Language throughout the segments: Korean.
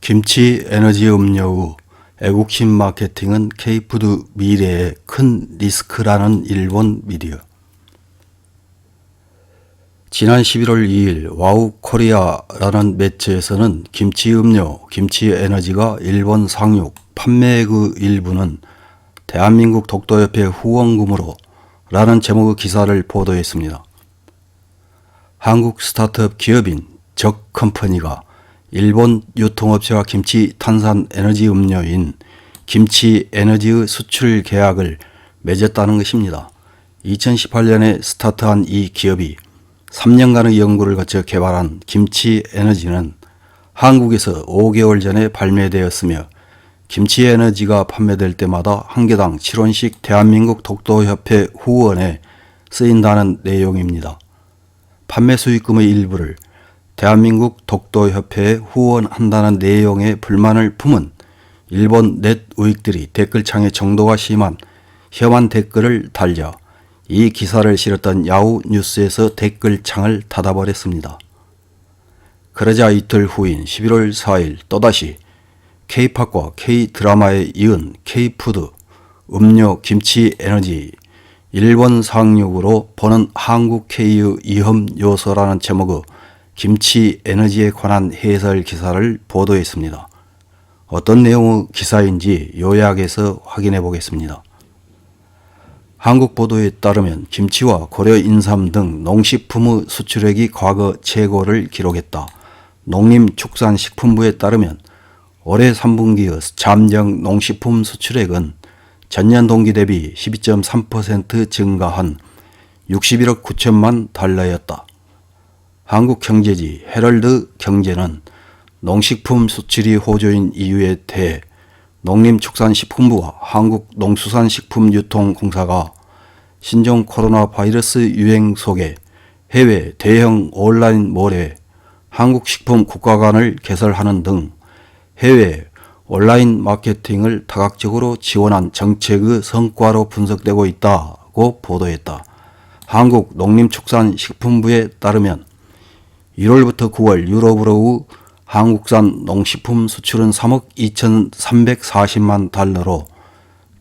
김치 에너지 음료의 애국심 마케팅은 K푸드 미래의 큰 리스크라는 일본 미디어. 지난 11월 2일 와우 코리아라는 매체에서는 김치 음료, 김치 에너지가 일본 상륙 판매의 일부는 대한민국 독도협회 후원금으로 라는 제목의 기사를 보도했습니다. 한국 스타트업 기업인 적컴퍼니가 일본 유통업체와 김치 탄산 에너지 음료인 김치 에너지의 수출 계약을 맺었다는 것입니다. 2018년에 스타트한 이 기업이 3년간의 연구를 거쳐 개발한 김치 에너지는 한국에서 5개월 전에 발매되었으며 김치 에너지가 판매될 때마다 한 개당 7원씩 대한민국 독도협회 후원에 쓰인다는 내용입니다. 판매 수익금의 일부를 대한민국 독도협회에 후원한다는 내용의 불만을 품은 일본 넷 우익들이 댓글창에 정도가 심한 혐한 댓글을 달려 이 기사를 실었던 야후 뉴스에서 댓글창을 닫아버렸습니다. 그러자 이틀 후인 11월 4일 또다시 K-팝과 K-드라마에 이은 K-푸드, 음료, 김치 에너지, 일본 상륙으로 보는 한국 K의 위험 요소라는 제목의 김치 에너지에 관한 해설 기사를 보도했습니다. 어떤 내용의 기사인지 요약해서 확인해 보겠습니다. 한국 보도에 따르면 김치와 고려 인삼 등 농식품의 수출액이 과거 최고를 기록했다. 농림축산식품부에 따르면 올해 3분기의 잠정 농식품 수출액은 전년 동기 대비 12.3% 증가한 61억 9천만 달러였다. 한국경제지 헤럴드 경제는 농식품 수출이 호조인 이유에 대해 농림축산식품부와 한국농수산식품유통공사가 신종 코로나 바이러스 유행 속에 해외 대형 온라인 몰에 한국식품국가관을 개설하는 등 해외 온라인 마케팅을 다각적으로 지원한 정책의 성과로 분석되고 있다고 보도했다. 한국농림축산식품부에 따르면 1월부터 9월 유럽으로의 한국산 농식품 수출은 3억 2,340만 달러로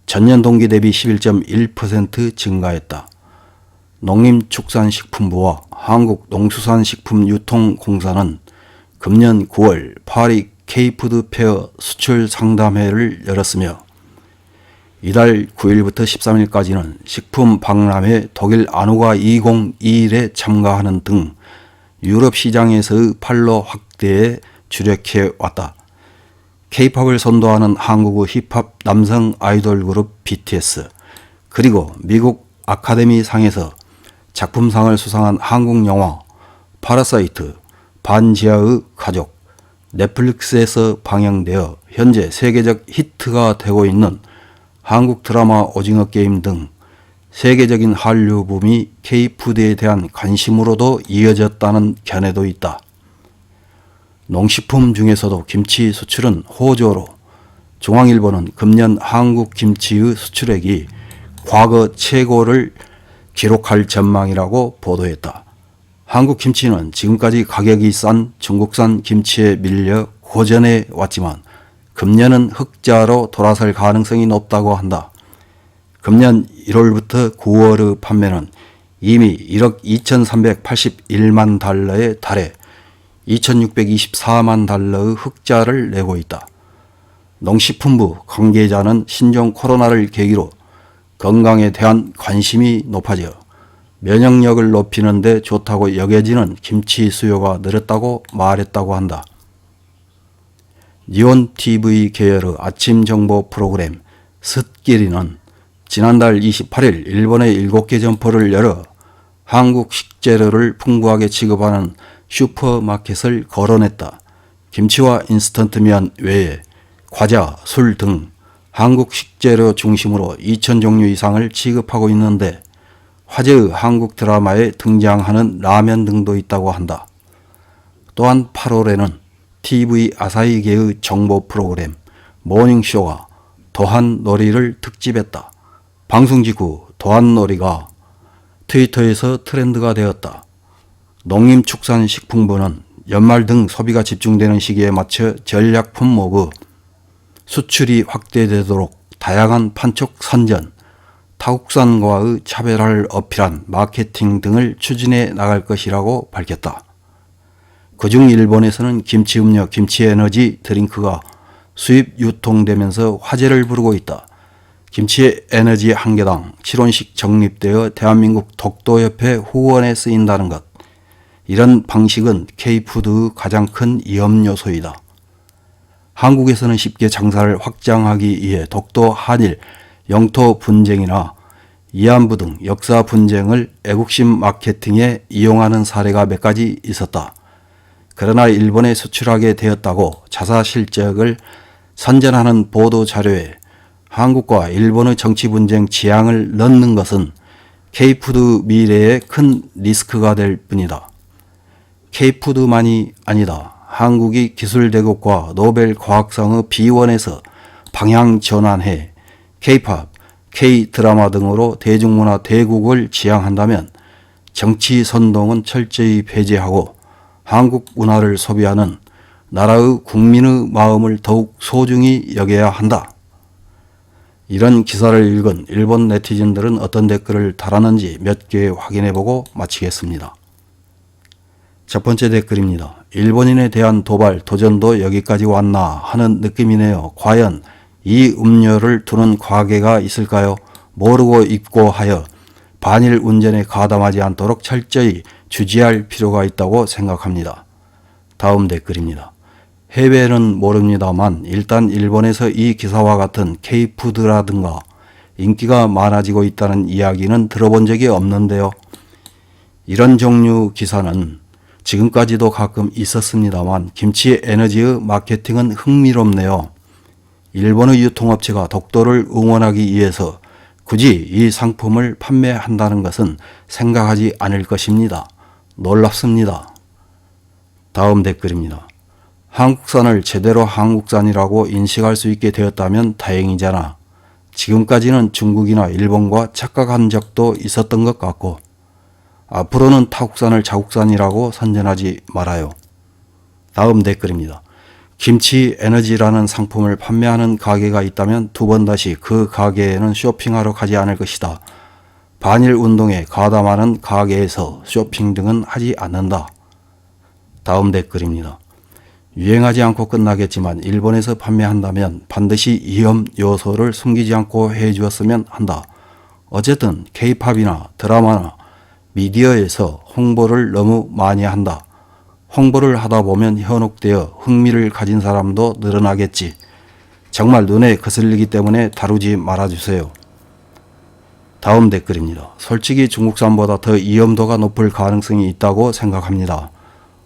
전년 동기 대비 11.1% 증가했다. 농림축산식품부와 한국농수산식품유통공사는 금년 9월 파리 K푸드 페어 수출 상담회를 열었으며 이달 9일부터 13일까지는 식품 박람회 독일 아누가 2021에 참가하는 등 유럽 시장에서의 판로 확대에 주력해 왔다. K-팝을 선도하는 한국의 힙합 남성 아이돌 그룹 BTS, 그리고 미국 아카데미 상에서 작품상을 수상한 한국 영화 파라사이트, 반지하의 가족, 넷플릭스에서 방영되어 현재 세계적 히트가 되고 있는 한국 드라마 오징어 게임 등 세계적인 한류 붐이 K-푸드에 대한 관심으로도 이어졌다는 견해도 있다. 농식품 중에서도 김치 수출은 호조로 중앙일보는 금년 한국 김치의 수출액이 과거 최고를 기록할 전망이라고 보도했다. 한국 김치는 지금까지 가격이 싼 중국산 김치에 밀려 고전해 왔지만 금년은 흑자로 돌아설 가능성이 높다고 한다. 금년 1월부터 9월의 판매는 이미 1억 2,381만 달러에 달해 2,624만 달러의 흑자를 내고 있다. 농식품부 관계자는 신종 코로나를 계기로 건강에 대한 관심이 높아져 면역력을 높이는 데 좋다고 여겨지는 김치 수요가 늘었다고 말했다고 한다. 니온TV 계열의 아침 정보 프로그램 습기리는 지난달 28일 일본의 7개 점포를 열어 한국 식재료를 풍부하게 취급하는 슈퍼마켓을 거론했다. 김치와 인스턴트면 외에 과자, 술 등 한국 식재료 중심으로 2,000종류 이상을 취급하고 있는데 화제의 한국 드라마에 등장하는 라면 등도 있다고 한다. 또한 8월에는 TV 아사히계의 정보 프로그램 모닝쇼가 도한놀이를 특집했다. 방송 직후 도한놀이가 트위터에서 트렌드가 되었다. 농림축산식품부는 연말 등 소비가 집중되는 시기에 맞춰 전략 품목의 수출이 확대되도록 다양한 판촉 선전, 타국산과의 차별화를 어필한 마케팅 등을 추진해 나갈 것이라고 밝혔다. 그중 일본에서는 김치 음료, 김치 에너지 드링크가 수입 유통되면서 화제를 부르고 있다. 김치 에너지 한 개당 7원씩 적립되어 대한민국 독도협회 후원에 쓰인다는 것. 이런 방식은 K푸드의 가장 큰 위험 요소이다. 한국에서는 쉽게 장사를 확장하기 위해 독도 한일 영토 분쟁이나 위안부 등 역사 분쟁을 애국심 마케팅에 이용하는 사례가 몇 가지 있었다. 그러나 일본에 수출하게 되었다고 자사 실적을 선전하는 보도 자료에 한국과 일본의 정치 분쟁 지향을 넣는 것은 K푸드 미래에 큰 리스크가 될 뿐이다. K푸드만이 아니다. 한국이 기술대국과 노벨 과학상의 비원에서 방향 전환해 K-팝, K-드라마 등으로 대중문화 대국을 지향한다면 정치 선동은 철저히 배제하고 한국 문화를 소비하는 나라의 국민의 마음을 더욱 소중히 여겨야 한다. 이런 기사를 읽은 일본 네티즌들은 어떤 댓글을 달았는지 몇 개 확인해보고 마치겠습니다. 첫 번째 댓글입니다. 일본인에 대한 도발, 도전도 여기까지 왔나 하는 느낌이네요. 과연 이 음료를 두는 과계가 있을까요? 모르고 입고 하여 반일 운전에 가담하지 않도록 철저히 주지할 필요가 있다고 생각합니다. 다음 댓글입니다. 해외는 모릅니다만 일단 일본에서 이 기사와 같은 K푸드라든가 인기가 많아지고 있다는 이야기는 들어본 적이 없는데요. 이런 종류 기사는 지금까지도 가끔 있었습니다만 김치 에너지의 마케팅은 흥미롭네요. 일본의 유통업체가 독도를 응원하기 위해서 굳이 이 상품을 판매한다는 것은 생각하지 않을 것입니다. 놀랍습니다. 다음 댓글입니다. 한국산을 제대로 한국산이라고 인식할 수 있게 되었다면 다행이잖아. 지금까지는 중국이나 일본과 착각한 적도 있었던 것 같고 앞으로는 타국산을 자국산이라고 선전하지 말아요. 다음 댓글입니다. 김치 에너지라는 상품을 판매하는 가게가 있다면 두 번 다시 그 가게에는 쇼핑하러 가지 않을 것이다. 반일 운동에 가담하는 가게에서 쇼핑 등은 하지 않는다. 다음 댓글입니다. 유행하지 않고 끝나겠지만 일본에서 판매한다면 반드시 위험 요소를 숨기지 않고 해주었으면 한다. 어쨌든 K-팝이나 드라마나 미디어에서 홍보를 너무 많이 한다. 홍보를 하다 보면 현혹되어 흥미를 가진 사람도 늘어나겠지. 정말 눈에 거슬리기 때문에 다루지 말아주세요. 다음 댓글입니다. 솔직히 중국산보다 더 위험도가 높을 가능성이 있다고 생각합니다.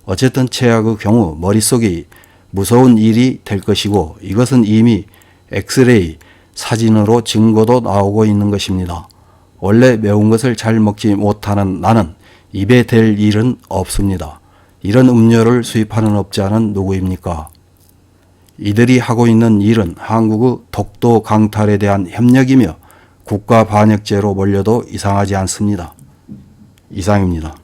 어쨌든 최악의 경우 머릿속이 무서운 일이 될 것이고 이것은 이미 엑스레이 사진으로 증거도 나오고 있는 것입니다. 원래 매운 것을 잘 먹지 못하는 나는 입에 댈 일은 없습니다. 이런 음료를 수입하는 업자는 누구입니까? 이들이 하고 있는 일은 한국의 독도 강탈에 대한 협력이며 국가 반역죄로 몰려도 이상하지 않습니다. 이상입니다.